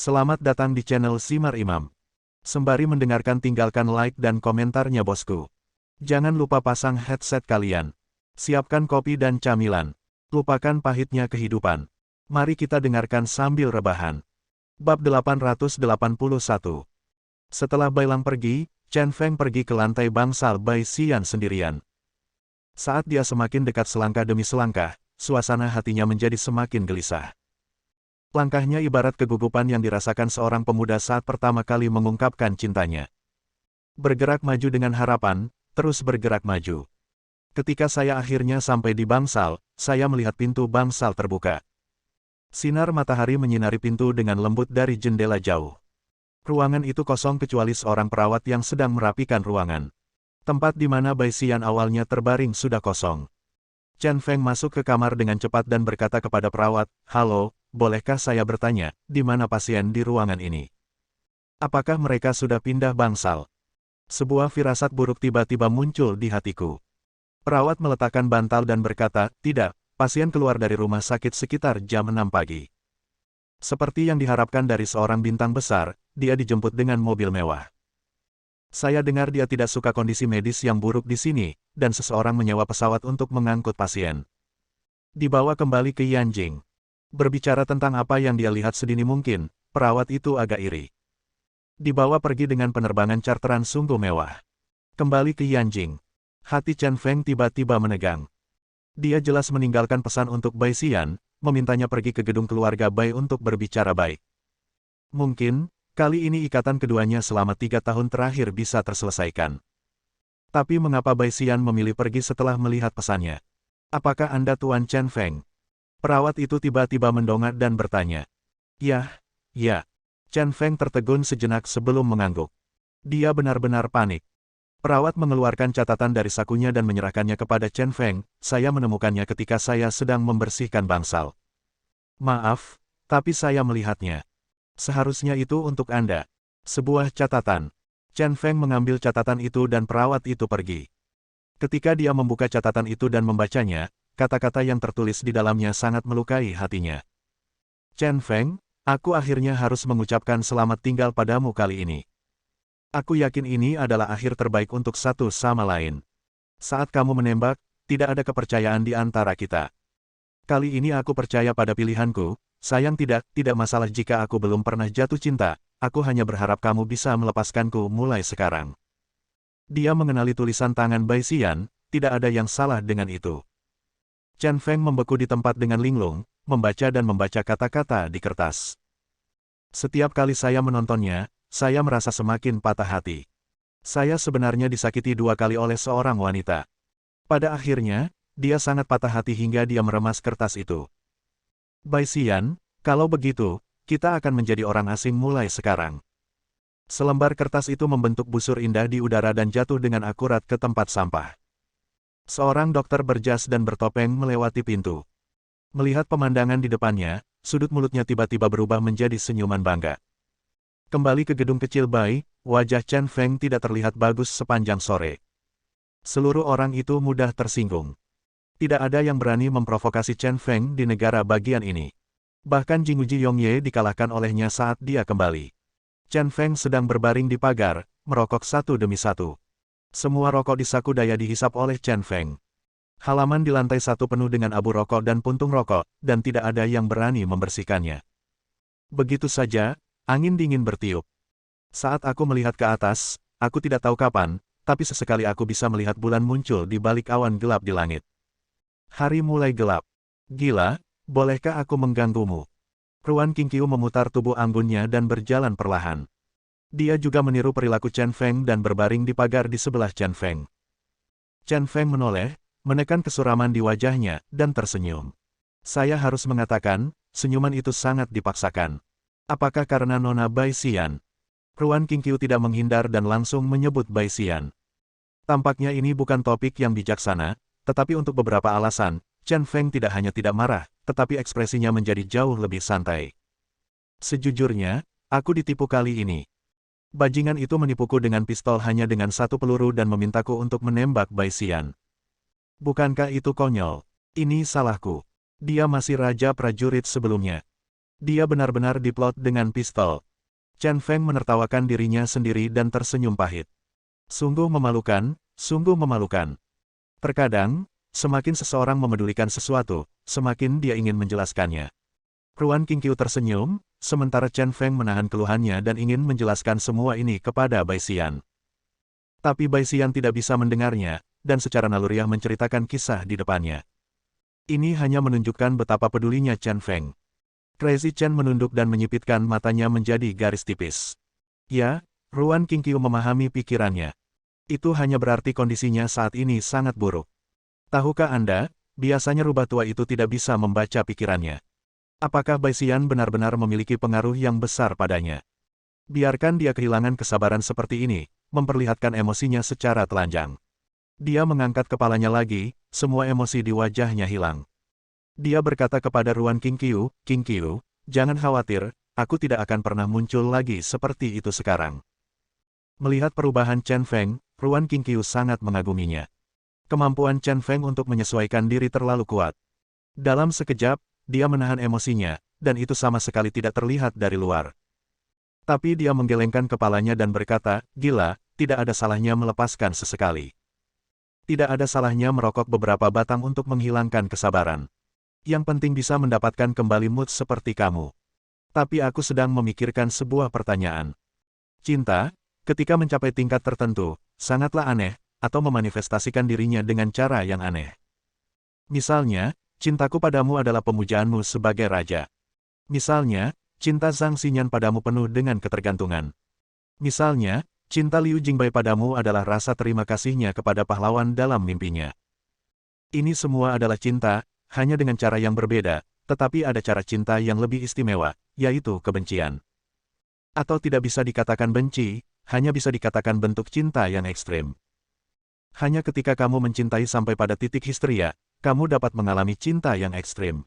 Selamat datang di channel Simar Imam. Sembari mendengarkan tinggalkan like dan komentarnya bosku. Jangan lupa pasang headset kalian. Siapkan kopi dan camilan. Lupakan pahitnya kehidupan. Mari kita dengarkan sambil rebahan. Bab 881. Setelah Bailang pergi, Chen Feng pergi ke lantai bangsal Bai Xian sendirian. Saat dia semakin dekat selangkah demi selangkah, suasana hatinya menjadi semakin gelisah. Langkahnya ibarat kegugupan yang dirasakan seorang pemuda saat pertama kali mengungkapkan cintanya. Bergerak maju dengan harapan, terus bergerak maju. Ketika saya akhirnya sampai di bangsal, saya melihat pintu bangsal terbuka. Sinar matahari menyinari pintu dengan lembut dari jendela jauh. Ruangan itu kosong kecuali seorang perawat yang sedang merapikan ruangan. Tempat di mana Bai Xian awalnya terbaring sudah kosong. Chen Feng masuk ke kamar dengan cepat dan berkata kepada perawat, "Halo, bolehkah saya bertanya, di mana pasien di ruangan ini? Apakah mereka sudah pindah bangsal?" Sebuah firasat buruk tiba-tiba muncul di hatiku. Perawat meletakkan bantal dan berkata, "Tidak, pasien keluar dari rumah sakit sekitar jam 6 pagi. Seperti yang diharapkan dari seorang bintang besar, dia dijemput dengan mobil mewah. Saya dengar dia tidak suka kondisi medis yang buruk di sini, dan seseorang menyewa pesawat untuk mengangkut pasien. Dibawa kembali ke Yanjing." Berbicara tentang apa yang dia lihat sedini mungkin, perawat itu agak iri. Dibawa pergi dengan penerbangan charteran sungguh mewah. Kembali ke Yanjing. Hati Chen Feng tiba-tiba menegang. Dia jelas meninggalkan pesan untuk Bai Xian, memintanya pergi ke gedung keluarga Bai untuk berbicara baik. Mungkin, kali ini ikatan keduanya selama 3 tahun terakhir bisa terselesaikan. Tapi mengapa Bai Xian memilih pergi setelah melihat pesannya? "Apakah Anda Tuan Chen Feng?" Perawat itu tiba-tiba mendongak dan bertanya. "Ya, ya." Chen Feng tertegun sejenak sebelum mengangguk. Dia benar-benar panik. Perawat mengeluarkan catatan dari sakunya dan menyerahkannya kepada Chen Feng. "Saya menemukannya ketika saya sedang membersihkan bangsal. Maaf, tapi saya melihatnya. Seharusnya itu untuk Anda." Sebuah catatan. Chen Feng mengambil catatan itu dan perawat itu pergi. Ketika dia membuka catatan itu dan membacanya, kata-kata yang tertulis di dalamnya sangat melukai hatinya. "Chen Feng, aku akhirnya harus mengucapkan selamat tinggal padamu kali ini. Aku yakin ini adalah akhir terbaik untuk satu sama lain. Saat kamu menembak, tidak ada kepercayaan di antara kita. Kali ini aku percaya pada pilihanku, sayang tidak masalah jika aku belum pernah jatuh cinta, aku hanya berharap kamu bisa melepaskanku mulai sekarang." Dia mengenali tulisan tangan Bai Xian, tidak ada yang salah dengan itu. Chen Feng membeku di tempat dengan linglung, membaca dan membaca kata-kata di kertas. "Setiap kali saya menontonnya, saya merasa semakin patah hati. Saya sebenarnya disakiti 2 kali oleh seorang wanita. Pada akhirnya, dia sangat patah hati hingga dia meremas kertas itu. Bai Xian, kalau begitu, kita akan menjadi orang asing mulai sekarang." Selembar kertas itu membentuk busur indah di udara dan jatuh dengan akurat ke tempat sampah. Seorang dokter berjas dan bertopeng melewati pintu. Melihat pemandangan di depannya, sudut mulutnya tiba-tiba berubah menjadi senyuman bangga. Kembali ke gedung kecil Bai, wajah Chen Feng tidak terlihat bagus sepanjang sore. Seluruh orang itu mudah tersinggung. Tidak ada yang berani memprovokasi Chen Feng di negara bagian ini. Bahkan Jingguji Yongye dikalahkan olehnya saat dia kembali. Chen Feng sedang berbaring di pagar, merokok satu demi satu. Semua rokok di saku daya dihisap oleh Chen Feng. Halaman di lantai 1 penuh dengan abu rokok dan puntung rokok, dan tidak ada yang berani membersihkannya. Begitu saja, angin dingin bertiup. Saat aku melihat ke atas, aku tidak tahu kapan, tapi sesekali aku bisa melihat bulan muncul di balik awan gelap di langit. Hari mulai gelap. "Gila, bolehkah aku mengganggumu?" Ruan Qingqiu memutar tubuh anggunnya dan berjalan perlahan. Dia juga meniru perilaku Chen Feng dan berbaring di pagar di sebelah Chen Feng. Chen Feng menoleh, menekan kesuraman di wajahnya, dan tersenyum. Saya harus mengatakan, senyuman itu sangat dipaksakan. Apakah karena Nona Bai Xian? Ruan Qingqiu tidak menghindar dan langsung menyebut Bai Xian. Tampaknya ini bukan topik yang bijaksana, tetapi untuk beberapa alasan, Chen Feng tidak hanya tidak marah, tetapi ekspresinya menjadi jauh lebih santai. "Sejujurnya, aku ditipu kali ini. Bajingan itu menipuku dengan pistol hanya dengan 1 peluru dan memintaku untuk menembak Bai Xian. Bukankah itu konyol? Ini salahku. Dia masih raja prajurit sebelumnya. Dia benar-benar diplot dengan pistol. Chen Feng menertawakan dirinya sendiri dan tersenyum pahit. Sungguh memalukan, sungguh memalukan. Terkadang, semakin seseorang memedulikan sesuatu, semakin dia ingin menjelaskannya. Ruan Qingqiu tersenyum, sementara Chen Feng menahan keluhannya dan ingin menjelaskan semua ini kepada Bai Xian. Tapi Bai Xian tidak bisa mendengarnya, dan secara naluriah menceritakan kisah di depannya. Ini hanya menunjukkan betapa pedulinya Chen Feng. Crazy Chen menunduk dan menyipitkan matanya menjadi garis tipis. Ya, Ruan Qingqiu memahami pikirannya. Itu hanya berarti kondisinya saat ini sangat buruk. Tahukah Anda, biasanya rubah tua itu tidak bisa membaca pikirannya. Apakah Bai Xian benar-benar memiliki pengaruh yang besar padanya? Biarkan dia kehilangan kesabaran seperti ini, memperlihatkan emosinya secara telanjang. Dia mengangkat kepalanya lagi, semua emosi di wajahnya hilang. Dia berkata kepada Ruan Qingqiu, "Qingqiu, jangan khawatir, aku tidak akan pernah muncul lagi seperti itu sekarang." Melihat perubahan Chen Feng, Ruan Qingqiu sangat mengaguminya. Kemampuan Chen Feng untuk menyesuaikan diri terlalu kuat. Dalam sekejap, dia menahan emosinya, dan itu sama sekali tidak terlihat dari luar. Tapi dia menggelengkan kepalanya dan berkata, "Gila, tidak ada salahnya melepaskan sesekali. Tidak ada salahnya merokok beberapa batang untuk menghilangkan kesabaran. Yang penting bisa mendapatkan kembali mood seperti kamu. Tapi aku sedang memikirkan sebuah pertanyaan. Cinta, ketika mencapai tingkat tertentu, sangatlah aneh, atau memanifestasikan dirinya dengan cara yang aneh. Misalnya, cintaku padamu adalah pemujaanmu sebagai raja. Misalnya, cinta Zhang Xinyan padamu penuh dengan ketergantungan. Misalnya, cinta Liu Jingbai padamu adalah rasa terima kasihnya kepada pahlawan dalam mimpinya. Ini semua adalah cinta, hanya dengan cara yang berbeda, tetapi ada cara cinta yang lebih istimewa, yaitu kebencian. Atau tidak bisa dikatakan benci, hanya bisa dikatakan bentuk cinta yang ekstrim. Hanya ketika kamu mencintai sampai pada titik histeria, kamu dapat mengalami cinta yang ekstrim.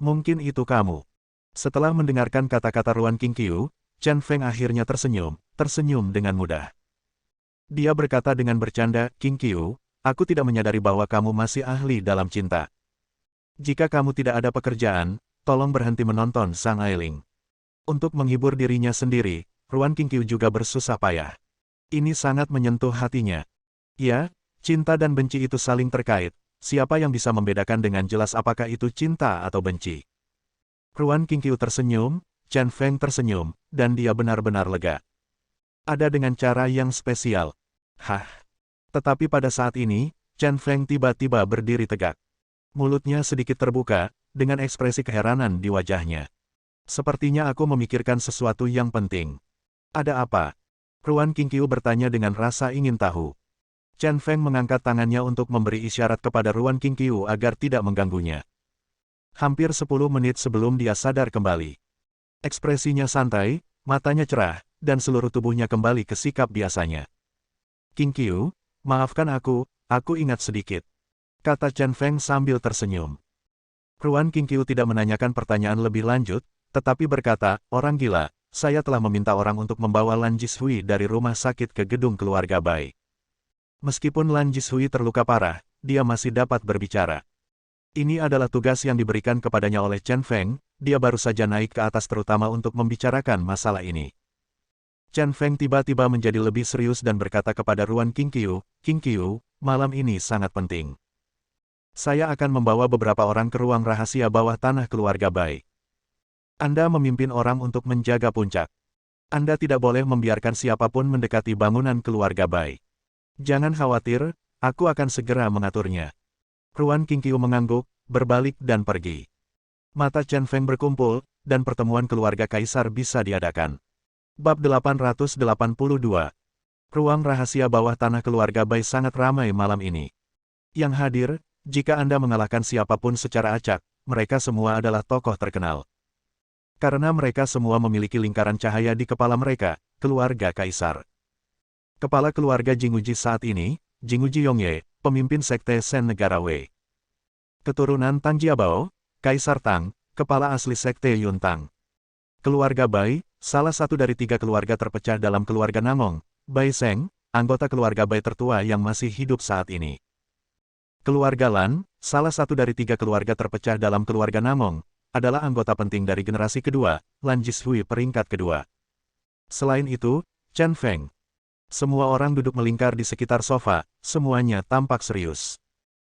Mungkin itu kamu. Setelah mendengarkan kata-kata Ruan Qingqiu, Chen Feng akhirnya tersenyum dengan mudah. Dia berkata dengan bercanda, "Qingqiu, aku tidak menyadari bahwa kamu masih ahli dalam cinta. Jika kamu tidak ada pekerjaan, tolong berhenti menonton Sang Ailing." Untuk menghibur dirinya sendiri, Ruan Qingqiu juga bersusah payah. Ini sangat menyentuh hatinya. Ya, cinta dan benci itu saling terkait, siapa yang bisa membedakan dengan jelas apakah itu cinta atau benci? Ruan Qingqiu tersenyum, Chen Feng tersenyum, dan dia benar-benar lega. Ada dengan cara yang spesial. Hah. Tetapi pada saat ini, Chen Feng tiba-tiba berdiri tegak. Mulutnya sedikit terbuka, dengan ekspresi keheranan di wajahnya. "Sepertinya aku memikirkan sesuatu yang penting." "Ada apa?" Ruan Qingqiu bertanya dengan rasa ingin tahu. Chen Feng mengangkat tangannya untuk memberi isyarat kepada Ruan Qingqiu agar tidak mengganggunya. Hampir 10 menit sebelum dia sadar kembali. Ekspresinya santai, matanya cerah, dan seluruh tubuhnya kembali ke sikap biasanya. "Qingqiu, maafkan aku ingat sedikit," kata Chen Feng sambil tersenyum. Ruan Qingqiu tidak menanyakan pertanyaan lebih lanjut, tetapi berkata, "Orang gila, saya telah meminta orang untuk membawa Lan Jishui dari rumah sakit ke gedung keluarga Bai. Meskipun Lan Jishui terluka parah, dia masih dapat berbicara. Ini adalah tugas yang diberikan kepadanya oleh Chen Feng, dia baru saja naik ke atas terutama untuk membicarakan masalah ini." Chen Feng tiba-tiba menjadi lebih serius dan berkata kepada Ruan Qingqiu, "Qingqiu, malam ini sangat penting. Saya akan membawa beberapa orang ke ruang rahasia bawah tanah keluarga Bai. Anda memimpin orang untuk menjaga puncak. Anda tidak boleh membiarkan siapapun mendekati bangunan keluarga Bai. Jangan khawatir, aku akan segera mengaturnya." Ruan Qingqiu mengangguk, berbalik dan pergi. Mata Chen Feng berkumpul, dan pertemuan keluarga kaisar bisa diadakan. Bab 882. Ruang rahasia bawah tanah keluarga Bai sangat ramai malam ini. Yang hadir, jika Anda mengalahkan siapapun secara acak, mereka semua adalah tokoh terkenal. Karena mereka semua memiliki lingkaran cahaya di kepala mereka, keluarga kaisar. Kepala keluarga Jinguji saat ini, Jinguji Yongye, pemimpin sekte Shen negara Wei. Keturunan Tang Jiabao, Kaisar Tang, kepala asli sekte Yuntang. Keluarga Bai, salah satu dari 3 keluarga terpecah dalam keluarga Nangong, Bai Seng, anggota keluarga Bai tertua yang masih hidup saat ini. Keluarga Lan, salah satu dari 3 keluarga terpecah dalam keluarga Nangong, adalah anggota penting dari generasi kedua, Lan Jishui peringkat kedua. Selain itu, Chen Feng. Semua orang duduk melingkar di sekitar sofa, semuanya tampak serius.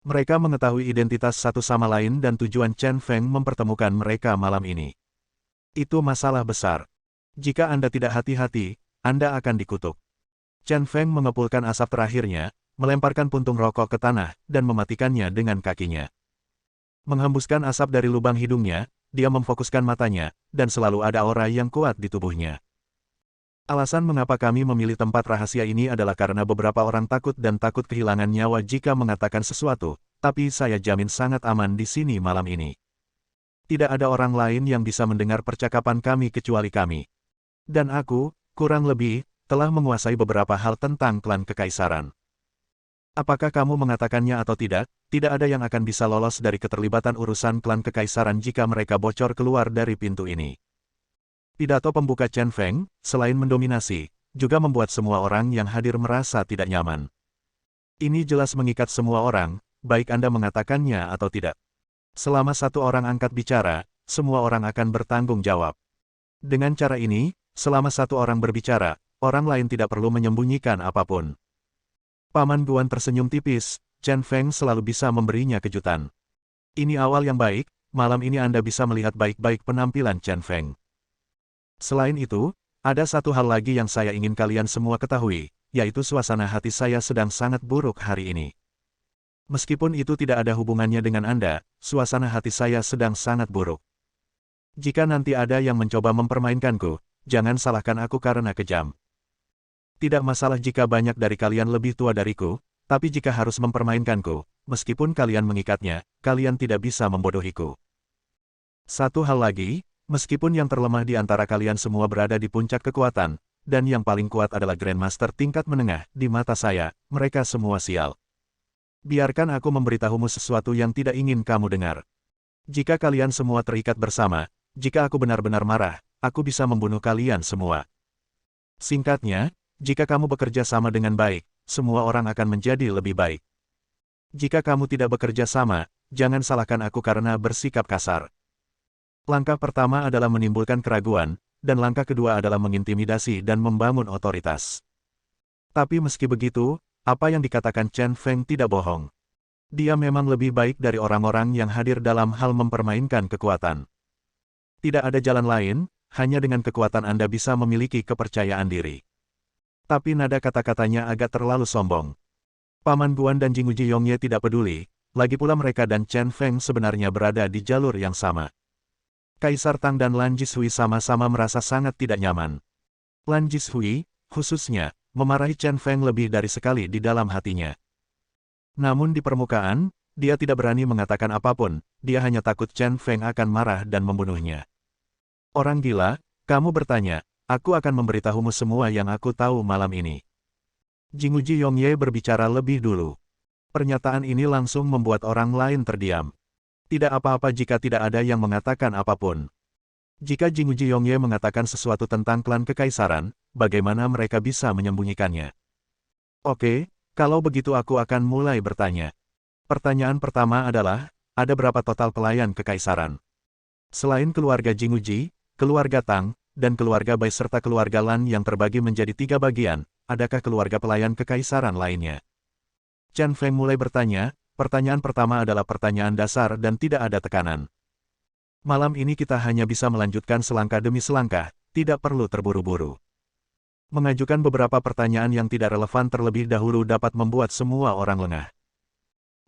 Mereka mengetahui identitas satu sama lain dan tujuan Chen Feng mempertemukan mereka malam ini. Itu masalah besar. Jika Anda tidak hati-hati, Anda akan dikutuk. Chen Feng mengepulkan asap terakhirnya, melemparkan puntung rokok ke tanah, dan mematikannya dengan kakinya. Menghembuskan asap dari lubang hidungnya, dia memfokuskan matanya, dan selalu ada aura yang kuat di tubuhnya. Alasan mengapa kami memilih tempat rahasia ini adalah karena beberapa orang takut kehilangan nyawa jika mengatakan sesuatu, tapi saya jamin sangat aman di sini malam ini. Tidak ada orang lain yang bisa mendengar percakapan kami kecuali kami. Dan aku, kurang lebih, telah menguasai beberapa hal tentang klan kekaisaran. Apakah kamu mengatakannya atau tidak, tidak ada yang akan bisa lolos dari keterlibatan urusan klan kekaisaran jika mereka bocor keluar dari pintu ini. Pidato pembuka Chen Feng, selain mendominasi, juga membuat semua orang yang hadir merasa tidak nyaman. Ini jelas mengikat semua orang, baik Anda mengatakannya atau tidak. Selama satu orang angkat bicara, semua orang akan bertanggung jawab. Dengan cara ini, selama satu orang berbicara, orang lain tidak perlu menyembunyikan apapun. Paman Guan tersenyum tipis, Chen Feng selalu bisa memberinya kejutan. Ini awal yang baik, malam ini Anda bisa melihat baik-baik penampilan Chen Feng. Selain itu, ada satu hal lagi yang saya ingin kalian semua ketahui, yaitu suasana hati saya sedang sangat buruk hari ini. Meskipun itu tidak ada hubungannya dengan Anda, suasana hati saya sedang sangat buruk. Jika nanti ada yang mencoba mempermainkanku, jangan salahkan aku karena kejam. Tidak masalah jika banyak dari kalian lebih tua dariku, tapi jika harus mempermainkanku, meskipun kalian mengikatnya, kalian tidak bisa membodohiku. Satu hal lagi, meskipun yang terlemah di antara kalian semua berada di puncak kekuatan, dan yang paling kuat adalah Grandmaster tingkat menengah, di mata saya, mereka semua sial. Biarkan aku memberitahumu sesuatu yang tidak ingin kamu dengar. Jika kalian semua terikat bersama, jika aku benar-benar marah, aku bisa membunuh kalian semua. Singkatnya, jika kamu bekerja sama dengan baik, semua orang akan menjadi lebih baik. Jika kamu tidak bekerja sama, jangan salahkan aku karena bersikap kasar. Langkah pertama adalah menimbulkan keraguan, dan langkah kedua adalah mengintimidasi dan membangun otoritas. Tapi meski begitu, apa yang dikatakan Chen Feng tidak bohong. Dia memang lebih baik dari orang-orang yang hadir dalam hal mempermainkan kekuatan. Tidak ada jalan lain, hanya dengan kekuatan Anda bisa memiliki kepercayaan diri. Tapi nada kata-katanya agak terlalu sombong. Paman Guan dan Jingguji Yongye tidak peduli, lagi pula mereka dan Chen Feng sebenarnya berada di jalur yang sama. Kaisar Tang dan Lan Jishui sama-sama merasa sangat tidak nyaman. Lan Jishui, khususnya, memarahi Chen Feng lebih dari sekali di dalam hatinya. Namun di permukaan, dia tidak berani mengatakan apapun, dia hanya takut Chen Feng akan marah dan membunuhnya. Orang gila, kamu bertanya, aku akan memberitahumu semua yang aku tahu malam ini. Jingguji Yongye berbicara lebih dulu. Pernyataan ini langsung membuat orang lain terdiam. Tidak apa-apa jika tidak ada yang mengatakan apapun. Jika Jingguji Yongye mengatakan sesuatu tentang klan kekaisaran, bagaimana mereka bisa menyembunyikannya? Oke, kalau begitu aku akan mulai bertanya. Pertanyaan pertama adalah, ada berapa total pelayan kekaisaran? Selain keluarga Jingguji, keluarga Tang, dan keluarga Bai serta keluarga Lan yang terbagi menjadi 3 bagian, adakah keluarga pelayan kekaisaran lainnya? Chen Feng mulai bertanya. Pertanyaan pertama adalah pertanyaan dasar dan tidak ada tekanan. Malam ini kita hanya bisa melanjutkan selangkah demi selangkah, tidak perlu terburu-buru. Mengajukan beberapa pertanyaan yang tidak relevan terlebih dahulu dapat membuat semua orang lengah.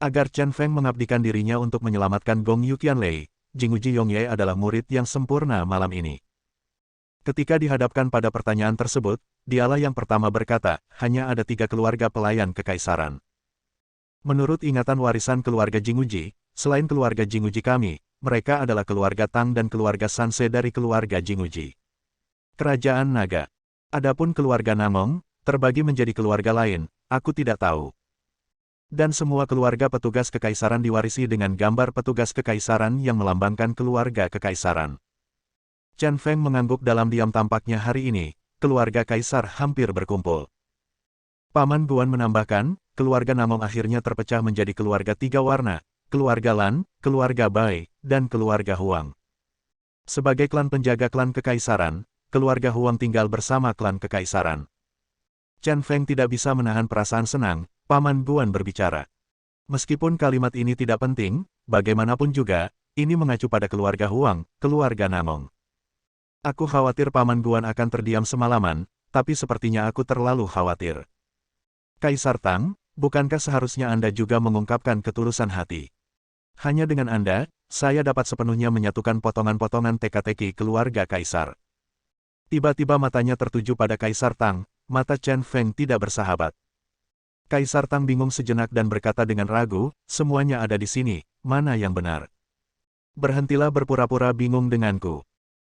Agar Chen Feng mengabdikan dirinya untuk menyelamatkan Gong Yuqianlei, Jingguji Yongye adalah murid yang sempurna malam ini. Ketika dihadapkan pada pertanyaan tersebut, dialah yang pertama berkata, hanya ada 3 keluarga pelayan kekaisaran. Menurut ingatan warisan keluarga Jingguji, selain keluarga Jingguji kami, mereka adalah keluarga Tang dan keluarga Sanse dari keluarga Jingguji. Kerajaan Naga. Adapun keluarga Namong, terbagi menjadi keluarga lain, aku tidak tahu. Dan semua keluarga petugas kekaisaran diwarisi dengan gambar petugas kekaisaran yang melambangkan keluarga kekaisaran. Chen Feng mengangguk dalam diam tampaknya hari ini, keluarga kaisar hampir berkumpul. Paman Guan menambahkan, keluarga Namong akhirnya terpecah menjadi keluarga 3 warna, keluarga Lan, keluarga Bai, dan keluarga Huang. Sebagai klan penjaga klan kekaisaran, keluarga Huang tinggal bersama klan kekaisaran. Chen Feng tidak bisa menahan perasaan senang, Paman Guan berbicara. Meskipun kalimat ini tidak penting, bagaimanapun juga, ini mengacu pada keluarga Huang, keluarga Namong. Aku khawatir Paman Guan akan terdiam semalaman, tapi sepertinya aku terlalu khawatir. Kaisar Tang, bukankah seharusnya Anda juga mengungkapkan ketulusan hati? Hanya dengan Anda, saya dapat sepenuhnya menyatukan potongan-potongan teka-teki keluarga Kaisar. Tiba-tiba matanya tertuju pada Kaisar Tang, mata Chen Feng tidak bersahabat. Kaisar Tang bingung sejenak dan berkata dengan ragu, semuanya ada di sini, mana yang benar? Berhentilah berpura-pura bingung denganku.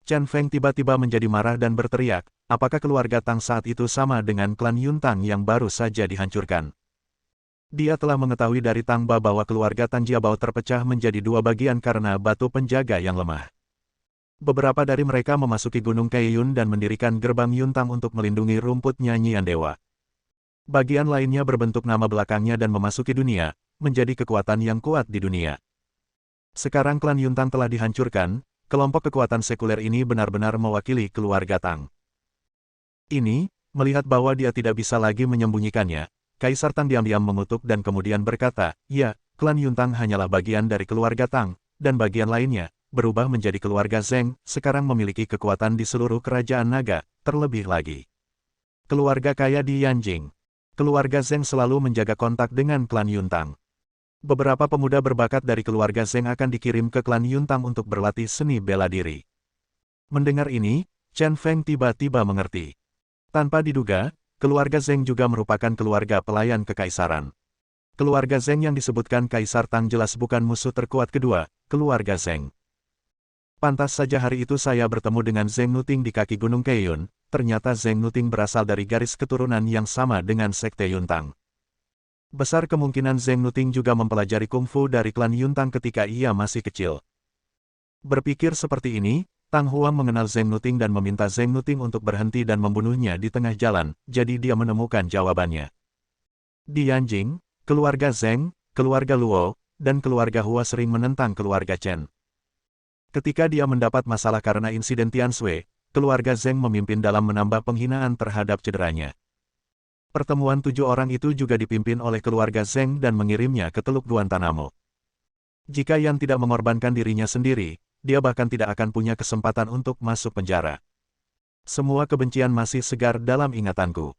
Chen Feng tiba-tiba menjadi marah dan berteriak, apakah keluarga Tang saat itu sama dengan klan Yuntang yang baru saja dihancurkan? Dia telah mengetahui dari Tang Ba bahwa keluarga Tang Jiabao terpecah menjadi dua bagian karena batu penjaga yang lemah. Beberapa dari mereka memasuki Gunung Kaiyun dan mendirikan gerbang Yuntang untuk melindungi rumput nyanyian dewa. Bagian lainnya berbentuk nama belakangnya dan memasuki dunia, menjadi kekuatan yang kuat di dunia. Sekarang klan Yuntang telah dihancurkan, kelompok kekuatan sekuler ini benar-benar mewakili keluarga Tang. Ini, melihat bahwa dia tidak bisa lagi menyembunyikannya, Kaisar Tang diam-diam mengutuk dan kemudian berkata, ya, klan Yuntang hanyalah bagian dari keluarga Tang, dan bagian lainnya, berubah menjadi keluarga Zheng, sekarang memiliki kekuatan di seluruh kerajaan naga, terlebih lagi. Keluarga kaya di Yanjing. Keluarga Zheng selalu menjaga kontak dengan klan Yuntang. Beberapa pemuda berbakat dari keluarga Zheng akan dikirim ke klan Yuntang untuk berlatih seni bela diri. Mendengar ini, Chen Feng tiba-tiba mengerti. Tanpa diduga, keluarga Zheng juga merupakan keluarga pelayan kekaisaran. Keluarga Zheng yang disebutkan Kaisar Tang jelas bukan musuh terkuat kedua, keluarga Zheng. Pantas saja hari itu saya bertemu dengan Zheng Nuting di kaki Gunung Kaiyun, ternyata Zheng Nuting berasal dari garis keturunan yang sama dengan Sekte Yuntang. Besar kemungkinan Zheng Nuting juga mempelajari kungfu dari klan Yuntang ketika ia masih kecil. Berpikir seperti ini, Tang Huang mengenal Zheng Nuting dan meminta Zheng Nuting untuk berhenti dan membunuhnya di tengah jalan, jadi dia menemukan jawabannya. Di Yanjing, keluarga Zheng, keluarga Luo, dan keluarga Hua sering menentang keluarga Chen. Ketika dia mendapat masalah karena insiden Tianshui, keluarga Zheng memimpin dalam menambah penghinaan terhadap cederanya. Pertemuan 7 orang itu juga dipimpin oleh keluarga Zheng dan mengirimnya ke Teluk Guantanamo. Jika Yan tidak mengorbankan dirinya sendiri, dia bahkan tidak akan punya kesempatan untuk masuk penjara. Semua kebencian masih segar dalam ingatanku.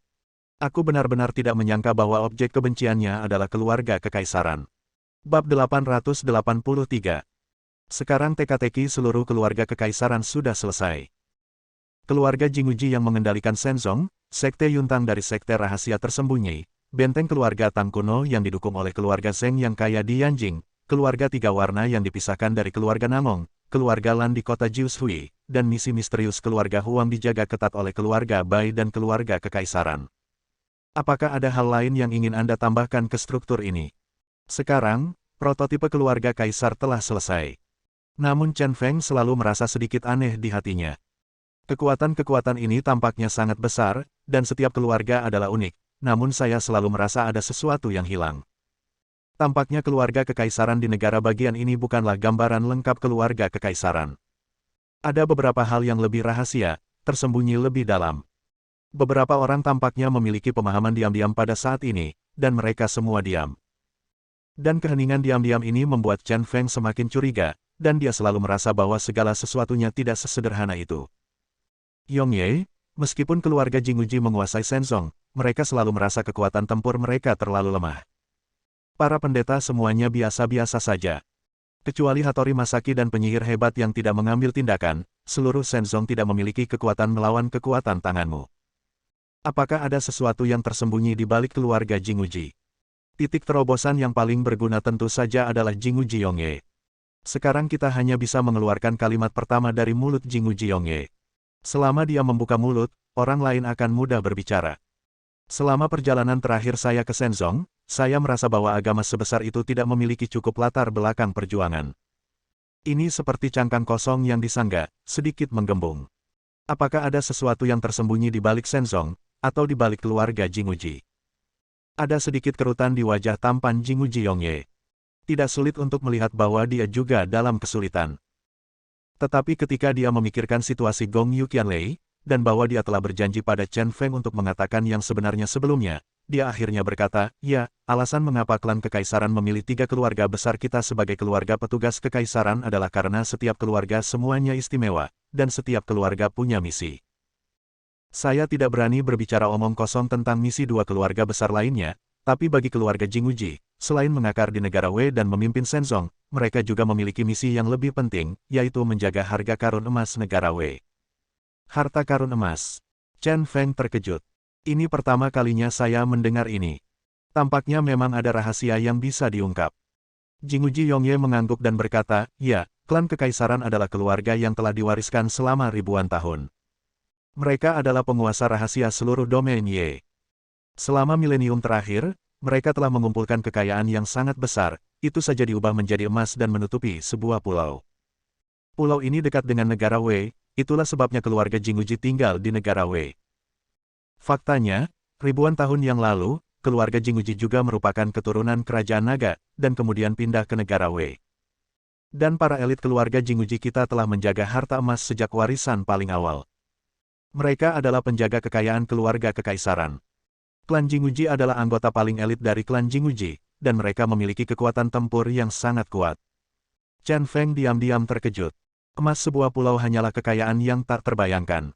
Aku benar-benar tidak menyangka bahwa objek kebenciannya adalah keluarga kekaisaran. Bab 883. Sekarang teka-teki seluruh keluarga kekaisaran sudah selesai. Keluarga Jinguji yang mengendalikan Shenzong, Sekte Yuntang dari Sekte Rahasia Tersembunyi, benteng keluarga Tang kuno yang didukung oleh keluarga Zheng yang kaya di Yanjing, keluarga tiga warna yang dipisahkan dari keluarga Namong, keluarga Lan di kota Jiushui, dan misi misterius keluarga Huang dijaga ketat oleh keluarga Bai dan keluarga kekaisaran. Apakah ada hal lain yang ingin Anda tambahkan ke struktur ini? Sekarang, prototipe keluarga kaisar telah selesai. Namun Chen Feng selalu merasa sedikit aneh di hatinya. Kekuatan-kekuatan ini tampaknya sangat besar, dan setiap keluarga adalah unik, namun saya selalu merasa ada sesuatu yang hilang. Tampaknya keluarga kekaisaran di negara bagian ini bukanlah gambaran lengkap keluarga kekaisaran. Ada beberapa hal yang lebih rahasia, tersembunyi lebih dalam. Beberapa orang tampaknya memiliki pemahaman diam-diam pada saat ini, dan mereka semua diam. Dan keheningan diam-diam ini membuat Chen Feng semakin curiga, dan dia selalu merasa bahwa segala sesuatunya tidak sesederhana itu. Yongye, meskipun keluarga Jinguji menguasai Shenzong, mereka selalu merasa kekuatan tempur mereka terlalu lemah. Para pendeta semuanya biasa-biasa saja. Kecuali Hattori Masaki dan penyihir hebat yang tidak mengambil tindakan, seluruh Shenzong tidak memiliki kekuatan melawan kekuatan tanganmu. Apakah ada sesuatu yang tersembunyi di balik keluarga Jinguji? Titik terobosan yang paling berguna tentu saja adalah Jinguji Yongye. Sekarang kita hanya bisa mengeluarkan kalimat pertama dari mulut Jinguji Yongye. Selama dia membuka mulut, orang lain akan mudah berbicara. Selama perjalanan terakhir saya ke Shenzong, saya merasa bahwa agama sebesar itu tidak memiliki cukup latar belakang perjuangan. Ini seperti cangkang kosong yang disangga, sedikit menggembung. Apakah ada sesuatu yang tersembunyi di balik Shenzong, atau di balik keluarga Jinguji? Ada sedikit kerutan di wajah tampan Jinguji Yongye. Tidak sulit untuk melihat bahwa dia juga dalam kesulitan. Tetapi ketika dia memikirkan situasi Gong Yuqianlei, dan bahwa dia telah berjanji pada Chen Feng untuk mengatakan yang sebenarnya sebelumnya, dia akhirnya berkata, ya, alasan mengapa klan kekaisaran memilih 3 keluarga besar kita sebagai keluarga petugas kekaisaran adalah karena setiap keluarga semuanya istimewa, dan setiap keluarga punya misi. Saya tidak berani berbicara omong kosong tentang misi 2 keluarga besar lainnya, tapi bagi keluarga Jinguji, selain mengakar di negara Wei dan memimpin Shenzong, mereka juga memiliki misi yang lebih penting, yaitu menjaga harga karun emas negara Wei. Harta karun emas. Chen Feng terkejut. Ini pertama kalinya saya mendengar ini. Tampaknya memang ada rahasia yang bisa diungkap. Jinguji Yongye mengangguk dan berkata, ya, klan kekaisaran adalah keluarga yang telah diwariskan selama ribuan tahun. Mereka adalah penguasa rahasia seluruh domain Ye. Selama milenium terakhir, mereka telah mengumpulkan kekayaan yang sangat besar, itu saja diubah menjadi emas dan menutupi sebuah pulau. Pulau ini dekat dengan negara Wei, itulah sebabnya keluarga Jinguji tinggal di negara Wei. Faktanya, ribuan tahun yang lalu, keluarga Jinguji juga merupakan keturunan kerajaan naga, dan kemudian pindah ke negara Wei. Dan para elit keluarga Jinguji kita telah menjaga harta emas sejak warisan paling awal. Mereka adalah penjaga kekayaan keluarga kekaisaran. Klan Jinguji adalah anggota paling elit dari klan Jinguji, dan mereka memiliki kekuatan tempur yang sangat kuat. Chen Feng diam-diam terkejut. Emas sebuah pulau hanyalah kekayaan yang tak terbayangkan.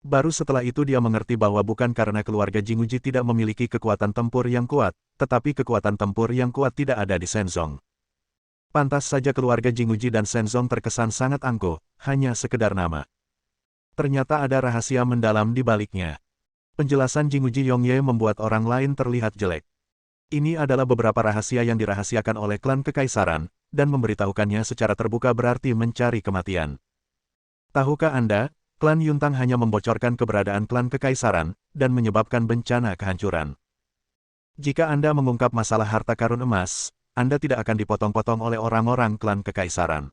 Baru setelah itu dia mengerti bahwa bukan karena keluarga Jinguji tidak memiliki kekuatan tempur yang kuat, tetapi kekuatan tempur yang kuat tidak ada di Shenzong. Pantas saja keluarga Jinguji dan Shenzong terkesan sangat angkuh, hanya sekedar nama. Ternyata ada rahasia mendalam di baliknya. Penjelasan Jinguji Yongye membuat orang lain terlihat jelek. Ini adalah beberapa rahasia yang dirahasiakan oleh klan kekaisaran, dan memberitahukannya secara terbuka berarti mencari kematian. Tahukah Anda, klan Yuntang hanya membocorkan keberadaan klan kekaisaran, dan menyebabkan bencana kehancuran. Jika Anda mengungkap masalah harta karun emas, Anda tidak akan dipotong-potong oleh orang-orang klan kekaisaran.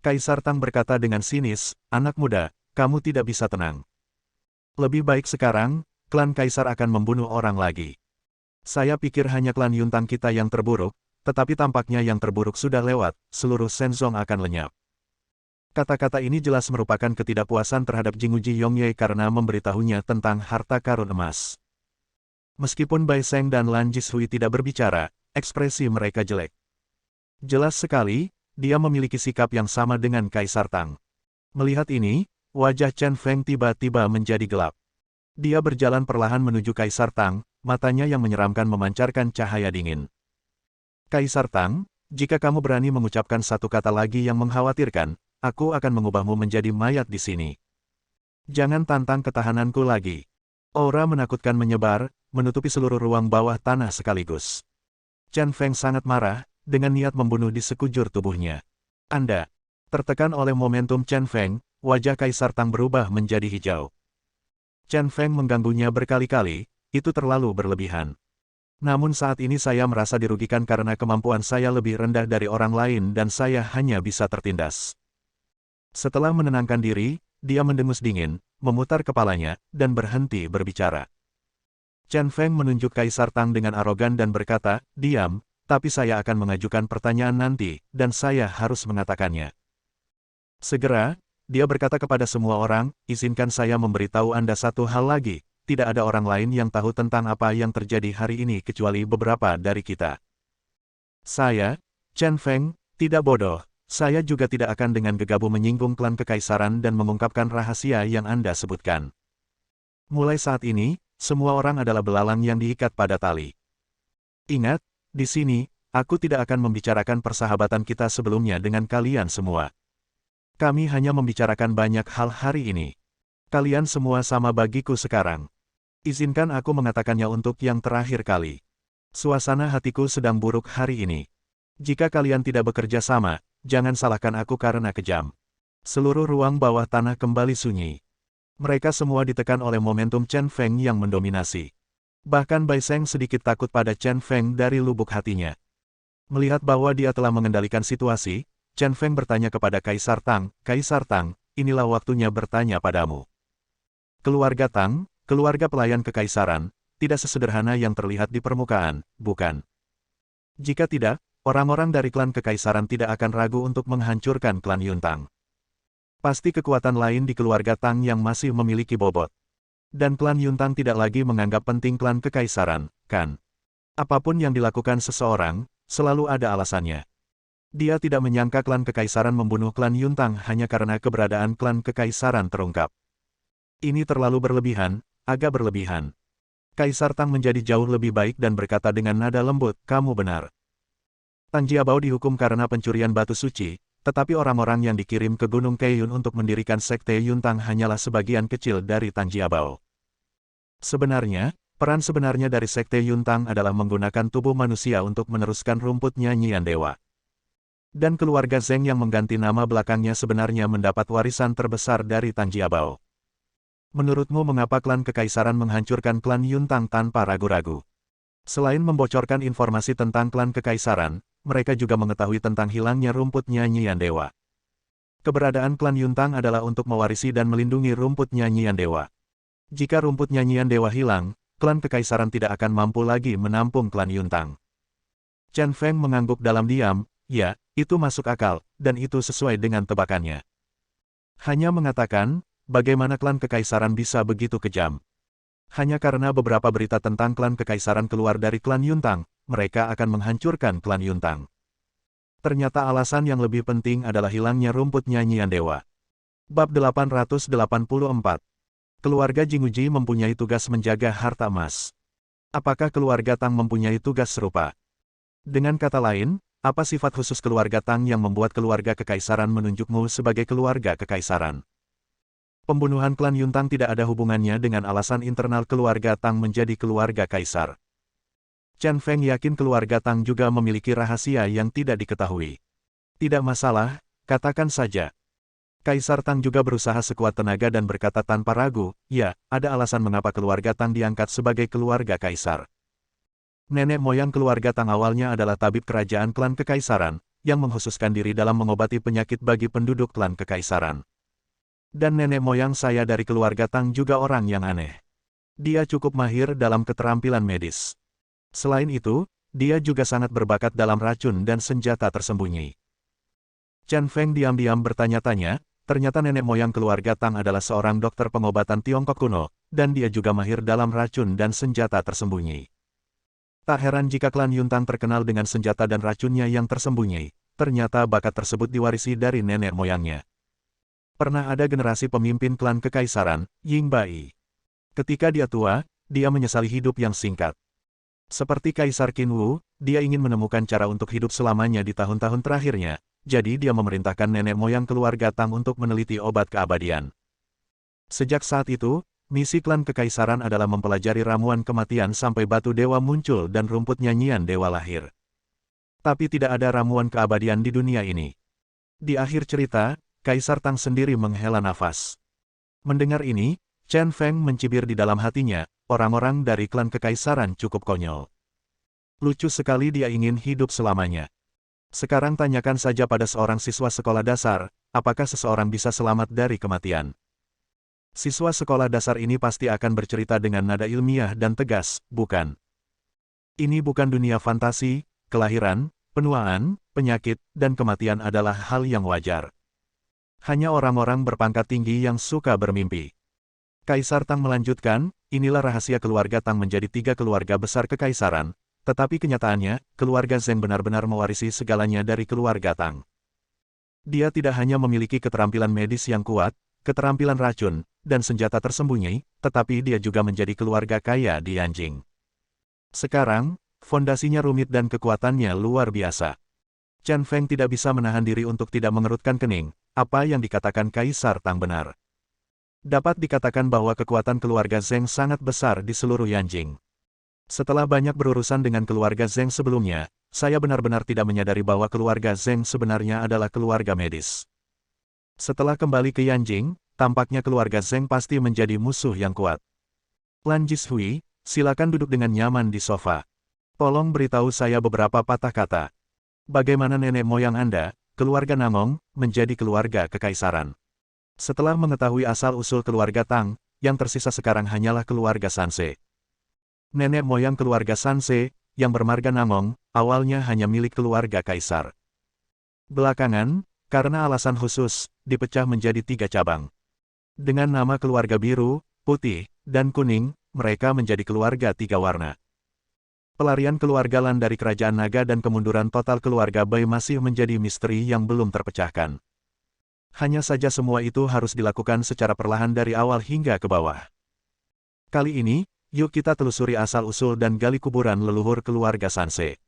Kaisar Tang berkata dengan sinis, anak muda, kamu tidak bisa tenang. Lebih baik sekarang, klan kaisar akan membunuh orang lagi. Saya pikir hanya klan Yuntang kita yang terburuk, tetapi tampaknya yang terburuk sudah lewat, seluruh Shenzong akan lenyap. Kata-kata ini jelas merupakan ketidakpuasan terhadap Jinguji Yongye karena memberitahunya tentang harta karun emas. Meskipun Bai Sheng dan Lan Jishui tidak berbicara, ekspresi mereka jelek. Jelas sekali, dia memiliki sikap yang sama dengan Kaisar Tang. Melihat ini, wajah Chen Feng tiba-tiba menjadi gelap. Dia berjalan perlahan menuju Kaisar Tang, matanya yang menyeramkan memancarkan cahaya dingin. Kaisar Tang, jika kamu berani mengucapkan satu kata lagi yang mengkhawatirkan, aku akan mengubahmu menjadi mayat di sini. Jangan tantang ketahananku lagi. Aura menakutkan menyebar, menutupi seluruh ruang bawah tanah sekaligus. Chen Feng sangat marah, dengan niat membunuh di sekujur tubuhnya. Anda. Tertekan oleh momentum Chen Feng, wajah Kaisar Tang berubah menjadi hijau. Chen Feng mengganggunya berkali-kali, itu terlalu berlebihan. Namun saat ini saya merasa dirugikan karena kemampuan saya lebih rendah dari orang lain dan saya hanya bisa tertindas. Setelah menenangkan diri, dia mendengus dingin, memutar kepalanya, dan berhenti berbicara. Chen Feng menunjuk Kaisar Tang dengan arogan dan berkata, diam, tapi saya akan mengajukan pertanyaan nanti, dan saya harus mengatakannya. Segera, dia berkata kepada semua orang, izinkan saya memberitahu Anda satu hal lagi, tidak ada orang lain yang tahu tentang apa yang terjadi hari ini kecuali beberapa dari kita. Saya, Chen Feng, tidak bodoh. Saya juga tidak akan dengan gegabah menyinggung klan kekaisaran dan mengungkapkan rahasia yang Anda sebutkan. Mulai saat ini, semua orang adalah belalang yang diikat pada tali. Ingat, di sini, aku tidak akan membicarakan persahabatan kita sebelumnya dengan kalian semua. Kami hanya membicarakan banyak hal hari ini. Kalian semua sama bagiku sekarang. Izinkan aku mengatakannya untuk yang terakhir kali. Suasana hatiku sedang buruk hari ini. Jika kalian tidak bekerja sama, jangan salahkan aku karena kejam. Seluruh ruang bawah tanah kembali sunyi. Mereka semua ditekan oleh momentum Chen Feng yang mendominasi. Bahkan Bai Sheng sedikit takut pada Chen Feng dari lubuk hatinya. Melihat bahwa dia telah mengendalikan situasi, Chen Feng bertanya kepada Kaisar Tang, Kaisar Tang, inilah waktunya bertanya padamu. Keluarga Tang, keluarga pelayan kekaisaran, tidak sesederhana yang terlihat di permukaan, bukan? Jika tidak, orang-orang dari klan kekaisaran tidak akan ragu untuk menghancurkan klan Yuntang. Pasti kekuatan lain di keluarga Tang yang masih memiliki bobot. Dan klan Yuntang tidak lagi menganggap penting klan kekaisaran, kan? Apapun yang dilakukan seseorang, selalu ada alasannya. Dia tidak menyangka klan kekaisaran membunuh klan Yuntang hanya karena keberadaan klan kekaisaran terungkap. Ini terlalu berlebihan, agak berlebihan. Kaisar Tang menjadi jauh lebih baik dan berkata dengan nada lembut, kamu benar. Tang Jiabao dihukum karena pencurian batu suci, tetapi orang-orang yang dikirim ke Gunung Taeyun untuk mendirikan sekte Yuntang hanyalah sebagian kecil dari Tang Jiabao. Sebenarnya, peran sebenarnya dari sekte Yuntang adalah menggunakan tubuh manusia untuk meneruskan rumput nyanyian dewa. Dan keluarga Zheng yang mengganti nama belakangnya sebenarnya mendapat warisan terbesar dari Tang Jiabao. Menurutmu mengapa klan kekaisaran menghancurkan klan Yuntang tanpa ragu-ragu? Selain membocorkan informasi tentang klan kekaisaran, mereka juga mengetahui tentang hilangnya rumput nyanyian dewa. Keberadaan klan Yuntang adalah untuk mewarisi dan melindungi rumput nyanyian dewa. Jika rumput nyanyian dewa hilang, klan kekaisaran tidak akan mampu lagi menampung klan Yuntang. Chen Feng mengangguk dalam diam, ya, itu masuk akal, dan itu sesuai dengan tebakannya. Hanya mengatakan, bagaimana klan kekaisaran bisa begitu kejam? Hanya karena beberapa berita tentang klan kekaisaran keluar dari klan Yuntang, mereka akan menghancurkan klan Yuntang. Ternyata alasan yang lebih penting adalah hilangnya rumput nyanyian dewa. Bab 884. Keluarga Jinguji mempunyai tugas menjaga harta emas. Apakah keluarga Tang mempunyai tugas serupa? Dengan kata lain, apa sifat khusus keluarga Tang yang membuat keluarga kekaisaran menunjukmu sebagai keluarga kekaisaran? Pembunuhan klan Yuntang tidak ada hubungannya dengan alasan internal keluarga Tang menjadi keluarga kaisar. Chen Feng yakin keluarga Tang juga memiliki rahasia yang tidak diketahui. Tidak masalah, katakan saja. Kaisar Tang juga berusaha sekuat tenaga dan berkata tanpa ragu, ya, ada alasan mengapa keluarga Tang diangkat sebagai keluarga kaisar. Nenek moyang keluarga Tang awalnya adalah tabib kerajaan klan kekaisaran, yang mengkhususkan diri dalam mengobati penyakit bagi penduduk klan kekaisaran. Dan nenek moyang saya dari keluarga Tang juga orang yang aneh. Dia cukup mahir dalam keterampilan medis. Selain itu, dia juga sangat berbakat dalam racun dan senjata tersembunyi. Chen Feng diam-diam bertanya-tanya, ternyata nenek moyang keluarga Tang adalah seorang dokter pengobatan Tiongkok kuno, dan dia juga mahir dalam racun dan senjata tersembunyi. Tak heran jika klan Yuntang terkenal dengan senjata dan racunnya yang tersembunyi, ternyata bakat tersebut diwarisi dari nenek moyangnya. Pernah ada generasi pemimpin klan kekaisaran, Ying Bai. Ketika dia tua, dia menyesali hidup yang singkat. Seperti Kaisar Qin Wu, dia ingin menemukan cara untuk hidup selamanya di tahun-tahun terakhirnya, jadi dia memerintahkan nenek moyang keluarga Tang untuk meneliti obat keabadian. Sejak saat itu, misi klan kekaisaran adalah mempelajari ramuan kematian sampai batu dewa muncul dan rumput nyanyian dewa lahir. Tapi tidak ada ramuan keabadian di dunia ini. Di akhir cerita, Kaisar Tang sendiri menghela nafas. Mendengar ini, Chen Feng mencibir di dalam hatinya, orang-orang dari klan kekaisaran cukup konyol. Lucu sekali dia ingin hidup selamanya. Sekarang tanyakan saja pada seorang siswa sekolah dasar, apakah seseorang bisa selamat dari kematian? Siswa sekolah dasar ini pasti akan bercerita dengan nada ilmiah dan tegas, bukan? Ini bukan dunia fantasi, kelahiran, penuaan, penyakit, dan kematian adalah hal yang wajar. Hanya orang-orang berpangkat tinggi yang suka bermimpi. Kaisar Tang melanjutkan, inilah rahasia keluarga Tang menjadi 3 keluarga besar kekaisaran, tetapi kenyataannya, keluarga Zheng benar-benar mewarisi segalanya dari keluarga Tang. Dia tidak hanya memiliki keterampilan medis yang kuat, keterampilan racun, dan senjata tersembunyi, tetapi dia juga menjadi keluarga kaya di Yanjing. Sekarang, fondasinya rumit dan kekuatannya luar biasa. Chen Feng tidak bisa menahan diri untuk tidak mengerutkan kening, apa yang dikatakan Kaisar Tang benar. Dapat dikatakan bahwa kekuatan keluarga Zheng sangat besar di seluruh Yanjing. Setelah banyak berurusan dengan keluarga Zheng sebelumnya, saya benar-benar tidak menyadari bahwa keluarga Zheng sebenarnya adalah keluarga medis. Setelah kembali ke Yanjing, tampaknya keluarga Zheng pasti menjadi musuh yang kuat. Lan Jishui, silakan duduk dengan nyaman di sofa. Tolong beritahu saya beberapa patah kata. Bagaimana nenek moyang Anda, keluarga Namong, menjadi keluarga kekaisaran? Setelah mengetahui asal-usul keluarga Tang, yang tersisa sekarang hanyalah keluarga Sanse. Nenek moyang keluarga Sanse, yang bermarga Namong, awalnya hanya milik keluarga kaisar. Belakangan, karena alasan khusus, dipecah menjadi 3 cabang. Dengan nama keluarga biru, putih, dan kuning, mereka menjadi keluarga 3 warna. Pelarian keluarga Lan dari kerajaan naga dan kemunduran total keluarga Bai masih menjadi misteri yang belum terpecahkan. Hanya saja semua itu harus dilakukan secara perlahan dari awal hingga ke bawah. Kali ini, yuk kita telusuri asal-usul dan gali kuburan leluhur keluarga Sanse.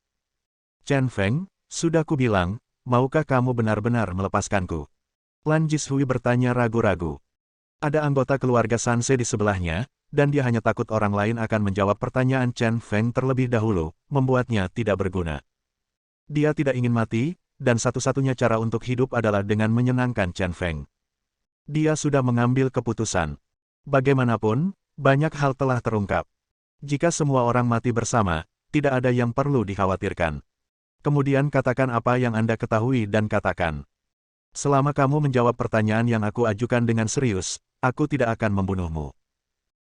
Chen Feng, sudah kubilang, maukah kamu benar-benar melepaskanku? Lan Jishui bertanya ragu-ragu. Ada anggota keluarga Sanse di sebelahnya, dan dia hanya takut orang lain akan menjawab pertanyaan Chen Feng terlebih dahulu, membuatnya tidak berguna. Dia tidak ingin mati, dan satu-satunya cara untuk hidup adalah dengan menyenangkan Chen Feng. Dia sudah mengambil keputusan. Bagaimanapun, banyak hal telah terungkap. Jika semua orang mati bersama, tidak ada yang perlu dikhawatirkan. Kemudian katakan apa yang Anda ketahui dan katakan. Selama kamu menjawab pertanyaan yang aku ajukan dengan serius, aku tidak akan membunuhmu.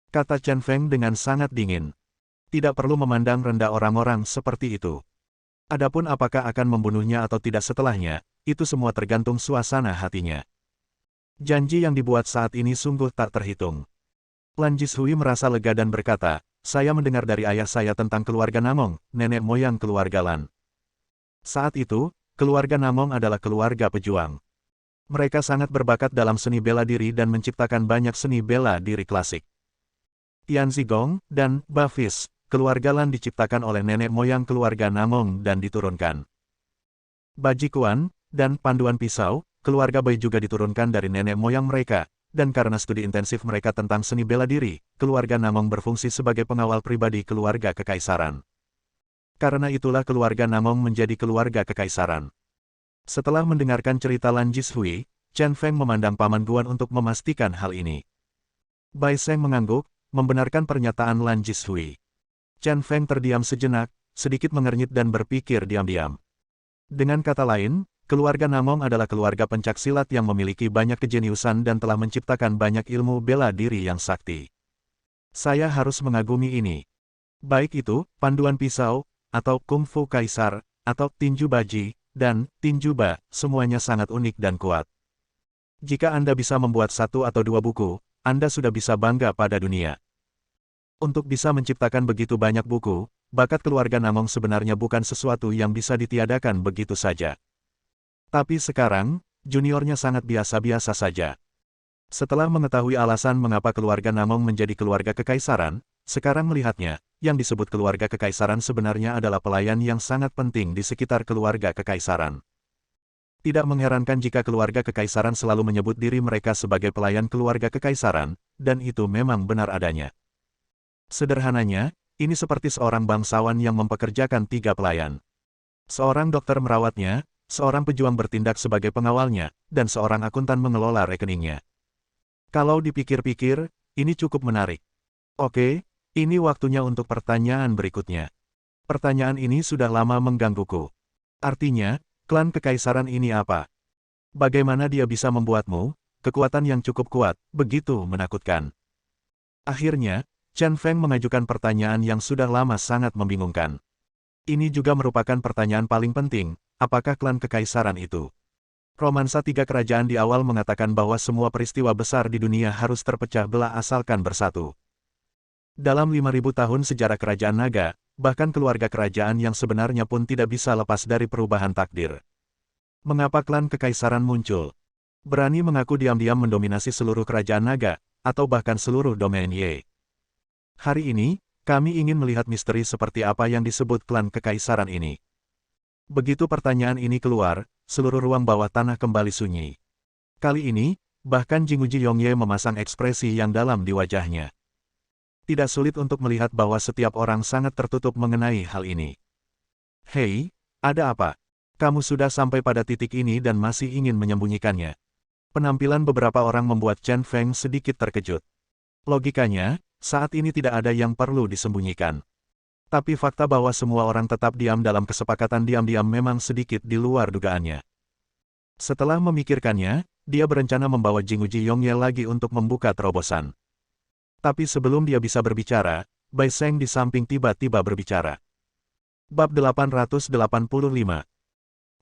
Kata Chen Feng dengan sangat dingin. Tidak perlu memandang rendah orang-orang seperti itu. Adapun apakah akan membunuhnya atau tidak setelahnya, itu semua tergantung suasana hatinya. Janji yang dibuat saat ini sungguh tak terhitung. Lan Jishui merasa lega dan berkata, saya mendengar dari ayah saya tentang keluarga Namong, nenek moyang keluarga Lan. Saat itu, keluarga Namong adalah keluarga pejuang. Mereka sangat berbakat dalam seni bela diri dan menciptakan banyak seni bela diri klasik. Tian Zigong dan Bafis, keluarga Lan diciptakan oleh nenek moyang keluarga Namong dan diturunkan. Baji Kuan dan panduan pisau, keluarga Bai juga diturunkan dari nenek moyang mereka, dan karena studi intensif mereka tentang seni bela diri, keluarga Namong berfungsi sebagai pengawal pribadi keluarga kekaisaran. Karena itulah keluarga Namong menjadi keluarga kekaisaran. Setelah mendengarkan cerita Lan Jishui, Chen Feng memandang Paman Guan untuk memastikan hal ini. Bai Seng mengangguk, membenarkan pernyataan Lan Jishui. Chen Feng terdiam sejenak, sedikit mengernyit dan berpikir diam-diam. Dengan kata lain, keluarga Namong adalah keluarga pencaksilat yang memiliki banyak kejeniusan dan telah menciptakan banyak ilmu bela diri yang sakti. Saya harus mengagumi ini. Baik itu, panduan pisau, atau kungfu kaisar, atau tinju baji, dan tinju ba, semuanya sangat unik dan kuat. Jika Anda bisa membuat 1 atau 2 buku, Anda sudah bisa bangga pada dunia. Untuk bisa menciptakan begitu banyak buku, bakat keluarga Namong sebenarnya bukan sesuatu yang bisa ditiadakan begitu saja. Tapi sekarang, juniornya sangat biasa-biasa saja. Setelah mengetahui alasan mengapa keluarga Namong menjadi keluarga kekaisaran, sekarang melihatnya, yang disebut keluarga kekaisaran sebenarnya adalah pelayan yang sangat penting di sekitar keluarga kekaisaran. Tidak mengherankan jika keluarga kekaisaran selalu menyebut diri mereka sebagai pelayan keluarga kekaisaran, dan itu memang benar adanya. Sederhananya, ini seperti seorang bangsawan yang mempekerjakan 3 pelayan. Seorang dokter merawatnya, seorang pejuang bertindak sebagai pengawalnya, dan seorang akuntan mengelola rekeningnya. Kalau dipikir-pikir, ini cukup menarik. Oke, ini waktunya untuk pertanyaan berikutnya. Pertanyaan ini sudah lama menggangguku. Artinya, klan kekaisaran ini apa? Bagaimana dia bisa membuatmu, kekuatan yang cukup kuat, begitu menakutkan? Akhirnya, Chen Feng mengajukan pertanyaan yang sudah lama sangat membingungkan. Ini juga merupakan pertanyaan paling penting, apakah klan kekaisaran itu? Romansa 3 kerajaan di awal mengatakan bahwa semua peristiwa besar di dunia harus terpecah belah asalkan bersatu. Dalam 5.000 tahun sejarah kerajaan naga, bahkan keluarga kerajaan yang sebenarnya pun tidak bisa lepas dari perubahan takdir. Mengapa klan kekaisaran muncul? Berani mengaku diam-diam mendominasi seluruh kerajaan naga, atau bahkan seluruh domain Ye. Hari ini, kami ingin melihat misteri seperti apa yang disebut klan kekaisaran ini. Begitu pertanyaan ini keluar, seluruh ruang bawah tanah kembali sunyi. Kali ini, bahkan Jinguji Yongye memasang ekspresi yang dalam di wajahnya. Tidak sulit untuk melihat bahwa setiap orang sangat tertutup mengenai hal ini. Hei, ada apa? Kamu sudah sampai pada titik ini dan masih ingin menyembunyikannya. Penampilan beberapa orang membuat Chen Feng sedikit terkejut. Logikanya, saat ini tidak ada yang perlu disembunyikan. Tapi fakta bahwa semua orang tetap diam dalam kesepakatan diam-diam memang sedikit di luar dugaannya. Setelah memikirkannya, dia berencana membawa Jinguji Yongye lagi untuk membuka terobosan. Tapi sebelum dia bisa berbicara, Bai Seng di samping tiba-tiba berbicara. Bab 885.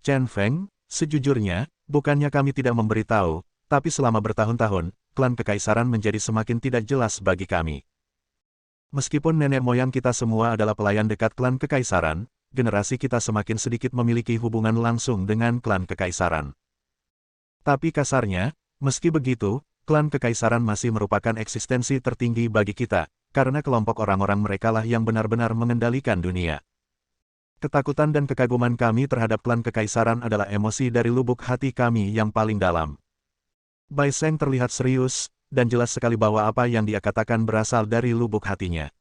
Chen Feng, Sejujurnya, bukannya kami tidak memberitahu, tapi selama bertahun-tahun, klan kekaisaran menjadi semakin tidak jelas bagi kami. Meskipun nenek moyang kita semua adalah pelayan dekat klan kekaisaran, generasi kita semakin sedikit memiliki hubungan langsung dengan klan kekaisaran. Tapi kasarnya, meski begitu, klan kekaisaran masih merupakan eksistensi tertinggi bagi kita, karena kelompok orang-orang merekalah yang benar-benar mengendalikan dunia. Ketakutan dan kekaguman kami terhadap klan kekaisaran adalah emosi dari lubuk hati kami yang paling dalam. Bai Seng terlihat serius, dan jelas sekali bahwa apa yang dia katakan berasal dari lubuk hatinya.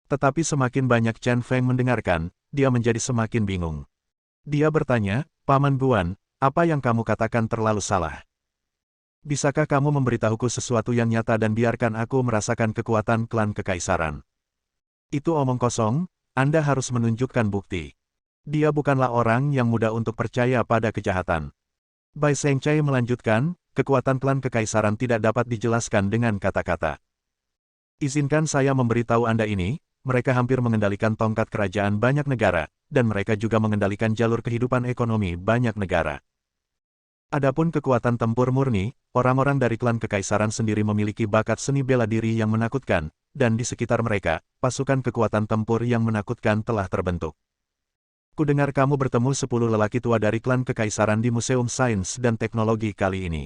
Tetapi semakin banyak Chen Feng mendengarkan, dia menjadi semakin bingung. Dia bertanya, Paman Guan, apa yang kamu katakan terlalu salah? Bisakah kamu memberitahuku sesuatu yang nyata dan biarkan aku merasakan kekuatan klan kekaisaran? Itu omong kosong. Anda harus menunjukkan bukti. Dia bukanlah orang yang mudah untuk percaya pada kejahatan. Bai Sengcai melanjutkan, kekuatan klan kekaisaran tidak dapat dijelaskan dengan kata-kata. Izinkan saya memberitahu Anda ini, mereka hampir mengendalikan tongkat kerajaan banyak negara, dan mereka juga mengendalikan jalur kehidupan ekonomi banyak negara. Adapun kekuatan tempur murni, orang-orang dari klan kekaisaran sendiri memiliki bakat seni bela diri yang menakutkan, dan di sekitar mereka, pasukan kekuatan tempur yang menakutkan telah terbentuk. Kudengar kamu bertemu 10 lelaki tua dari klan kekaisaran di Museum Sains dan Teknologi kali ini.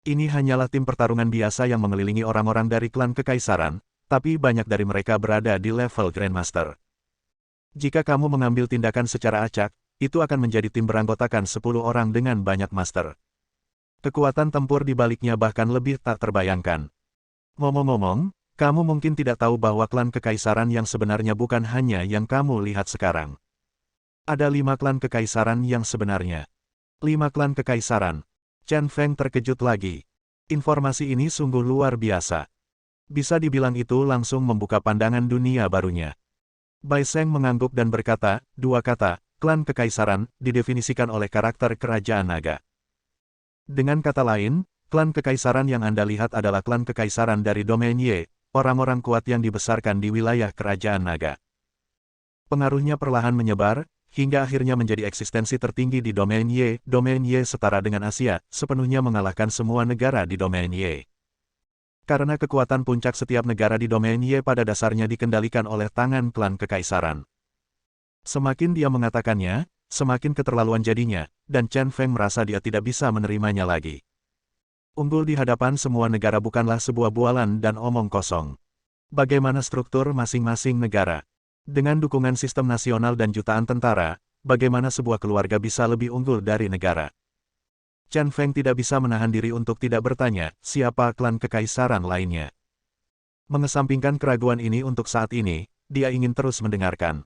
Ini hanyalah tim pertarungan biasa yang mengelilingi orang-orang dari klan kekaisaran, tapi banyak dari mereka berada di level Grandmaster. Jika kamu mengambil tindakan secara acak, itu akan menjadi tim beranggotakan 10 orang dengan banyak master. Kekuatan tempur di baliknya bahkan lebih tak terbayangkan. Ngomong-ngomong, kamu mungkin tidak tahu bahwa klan kekaisaran yang sebenarnya bukan hanya yang kamu lihat sekarang. Ada 5 klan kekaisaran yang sebenarnya. 5 klan kekaisaran. Chen Feng terkejut lagi. Informasi ini sungguh luar biasa. Bisa dibilang itu langsung membuka pandangan dunia barunya. Bai Seng mengangguk dan berkata, 2 kata, klan kekaisaran, didefinisikan oleh karakter kerajaan naga. Dengan kata lain, klan kekaisaran yang Anda lihat adalah klan kekaisaran dari domain Ye, orang-orang kuat yang dibesarkan di wilayah kerajaan naga. Pengaruhnya perlahan menyebar, hingga akhirnya menjadi eksistensi tertinggi di domain Ye. Domain Ye setara dengan Asia, sepenuhnya mengalahkan semua negara di domain Ye. Karena kekuatan puncak setiap negara di domain Ye pada dasarnya dikendalikan oleh tangan klan kekaisaran. Semakin dia mengatakannya, semakin keterlaluan jadinya, dan Chen Feng merasa dia tidak bisa menerimanya lagi. Unggul di hadapan semua negara bukanlah sebuah bualan dan omong kosong. Bagaimana struktur masing-masing negara? Dengan dukungan sistem nasional dan jutaan tentara, bagaimana sebuah keluarga bisa lebih unggul dari negara? Chen Feng tidak bisa menahan diri untuk tidak bertanya, siapa klan kekaisaran lainnya. Mengesampingkan keraguan ini untuk saat ini, dia ingin terus mendengarkan.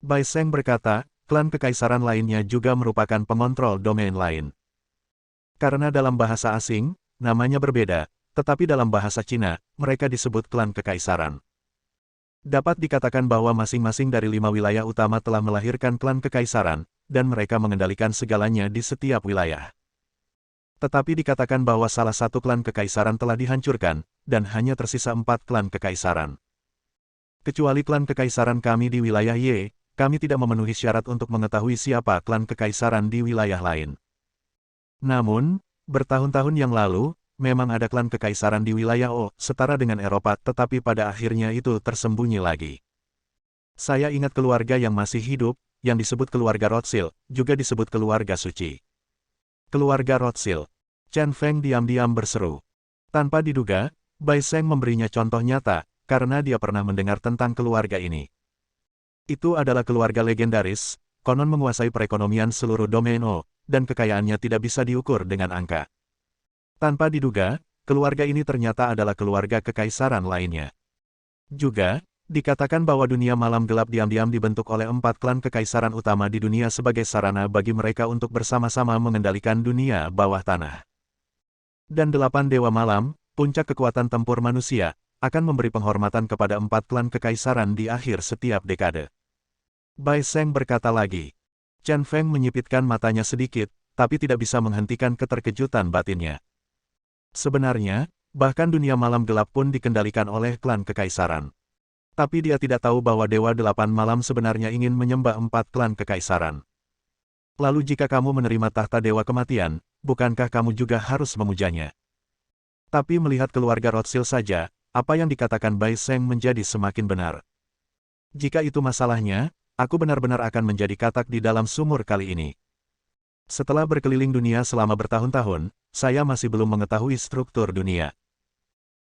Bai Seng berkata, klan kekaisaran lainnya juga merupakan pengontrol domain lain. Karena dalam bahasa asing, namanya berbeda, tetapi dalam bahasa Cina, mereka disebut klan kekaisaran. Dapat dikatakan bahwa masing-masing dari 5 wilayah utama telah melahirkan klan kekaisaran, dan mereka mengendalikan segalanya di setiap wilayah. Tetapi dikatakan bahwa salah satu klan kekaisaran telah dihancurkan, dan hanya tersisa 4 klan kekaisaran. Kecuali klan kekaisaran kami di wilayah Ye, kami tidak memenuhi syarat untuk mengetahui siapa klan kekaisaran di wilayah lain. Namun, bertahun-tahun yang lalu, memang ada klan kekaisaran di wilayah O, setara dengan Eropa, tetapi pada akhirnya itu tersembunyi lagi. Saya ingat keluarga yang masih hidup, yang disebut keluarga Rothschild, juga disebut keluarga suci. Keluarga Rothschild. Chen Feng diam-diam berseru. Tanpa diduga, Bai Seng memberinya contoh nyata, karena dia pernah mendengar tentang keluarga ini. Itu adalah keluarga legendaris, konon menguasai perekonomian seluruh domain O, dan kekayaannya tidak bisa diukur dengan angka. Tanpa diduga, keluarga ini ternyata adalah keluarga kekaisaran lainnya. Juga, dikatakan bahwa dunia malam gelap diam-diam dibentuk oleh 4 klan kekaisaran utama di dunia sebagai sarana bagi mereka untuk bersama-sama mengendalikan dunia bawah tanah. Dan 8 dewa malam, puncak kekuatan tempur manusia, akan memberi penghormatan kepada 4 klan kekaisaran di akhir setiap dekade. Bai Seng berkata lagi. Chen Feng menyipitkan matanya sedikit, tapi tidak bisa menghentikan keterkejutan batinnya. Sebenarnya, bahkan dunia malam gelap pun dikendalikan oleh klan kekaisaran. Tapi dia tidak tahu bahwa Dewa 8 Malam sebenarnya ingin menyembah 4 klan kekaisaran. Lalu jika kamu menerima tahta Dewa Kematian, bukankah kamu juga harus memujanya? Tapi melihat keluarga Rothschild saja, apa yang dikatakan Bai Seng menjadi semakin benar. Jika itu masalahnya, aku benar-benar akan menjadi katak di dalam sumur kali ini. Setelah berkeliling dunia selama bertahun-tahun, saya masih belum mengetahui struktur dunia.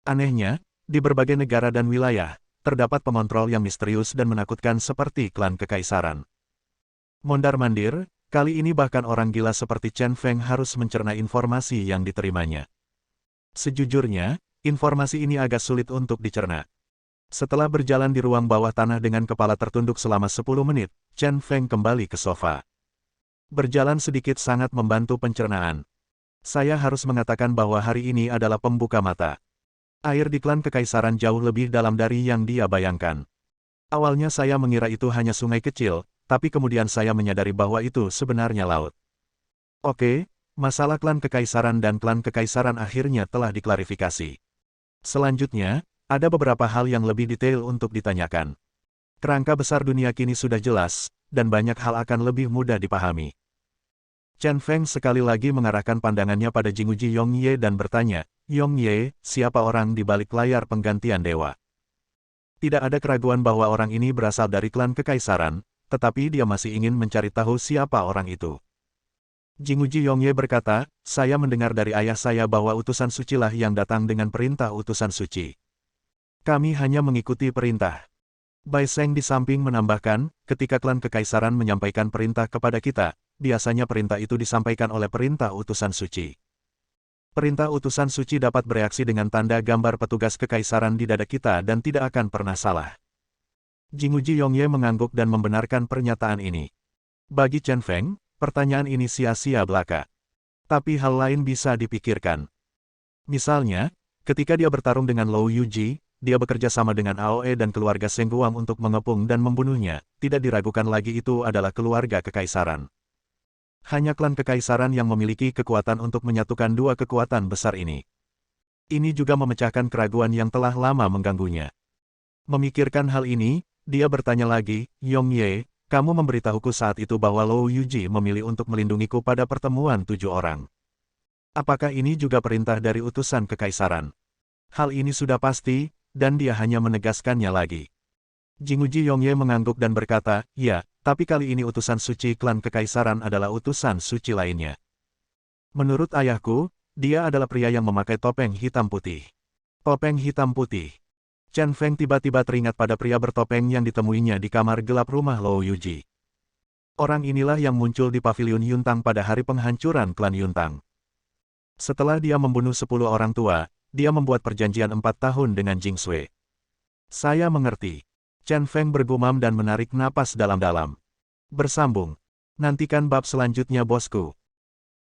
Anehnya, di berbagai negara dan wilayah, terdapat pemontrol yang misterius dan menakutkan seperti klan kekaisaran. Mondar-mandir, kali ini bahkan orang gila seperti Chen Feng harus mencerna informasi yang diterimanya. Sejujurnya, informasi ini agak sulit untuk dicerna. Setelah berjalan di ruang bawah tanah dengan kepala tertunduk selama 10 menit, Chen Feng kembali ke sofa. Berjalan sedikit sangat membantu pencernaan. Saya harus mengatakan bahwa hari ini adalah pembuka mata. Air di klan kekaisaran jauh lebih dalam dari yang dia bayangkan. Awalnya saya mengira itu hanya sungai kecil, tapi kemudian saya menyadari bahwa itu sebenarnya laut. Oke, masalah klan kekaisaran dan klan kekaisaran akhirnya telah diklarifikasi. Selanjutnya, ada beberapa hal yang lebih detail untuk ditanyakan. Kerangka besar dunia kini sudah jelas, dan banyak hal akan lebih mudah dipahami. Chen Feng sekali lagi mengarahkan pandangannya pada Jinguji Yongye dan bertanya, Yongye, siapa orang di balik layar penggantian dewa? Tidak ada keraguan bahwa orang ini berasal dari klan kekaisaran, tetapi dia masih ingin mencari tahu siapa orang itu. Jinguji Yongye berkata, saya mendengar dari ayah saya bahwa utusan sucilah yang datang dengan perintah utusan suci. Kami hanya mengikuti perintah. Bai Seng di samping menambahkan, ketika klan kekaisaran menyampaikan perintah kepada kita, biasanya perintah itu disampaikan oleh perintah utusan suci. Perintah utusan suci dapat bereaksi dengan tanda gambar petugas kekaisaran di dada kita dan tidak akan pernah salah. Jinguji Yongye mengangguk dan membenarkan pernyataan ini. Bagi Chen Feng, pertanyaan ini sia-sia belaka. Tapi hal lain bisa dipikirkan. Misalnya, ketika dia bertarung dengan Lou Yuji, dia bekerja sama dengan Aoe dan keluarga Seng Guang untuk mengepung dan membunuhnya, tidak diragukan lagi itu adalah keluarga kekaisaran. Hanya klan kekaisaran yang memiliki kekuatan untuk menyatukan dua kekuatan besar ini. Ini juga memecahkan keraguan yang telah lama mengganggunya. Memikirkan hal ini, dia bertanya lagi, Yongye, kamu memberitahuku saat itu bahwa Lou Yuji memilih untuk melindungiku pada pertemuan 7 orang. Apakah ini juga perintah dari utusan kekaisaran? Hal ini sudah pasti, dan dia hanya menegaskannya lagi. Jinguji Yongye mengangguk dan berkata, ya, tapi kali ini utusan suci klan kekaisaran adalah utusan suci lainnya. Menurut ayahku, dia adalah pria yang memakai topeng hitam putih. Topeng hitam putih. Chen Feng tiba-tiba teringat pada pria bertopeng yang ditemuinya di kamar gelap rumah Lou Yuji. Orang inilah yang muncul di pavilion Yuntang pada hari penghancuran klan Yuntang. Setelah dia membunuh 10 orang tua, dia membuat perjanjian 4 tahun dengan Jing Sui. Saya mengerti. Chen Feng bergumam dan menarik napas dalam-dalam. Bersambung. Nantikan bab selanjutnya bosku.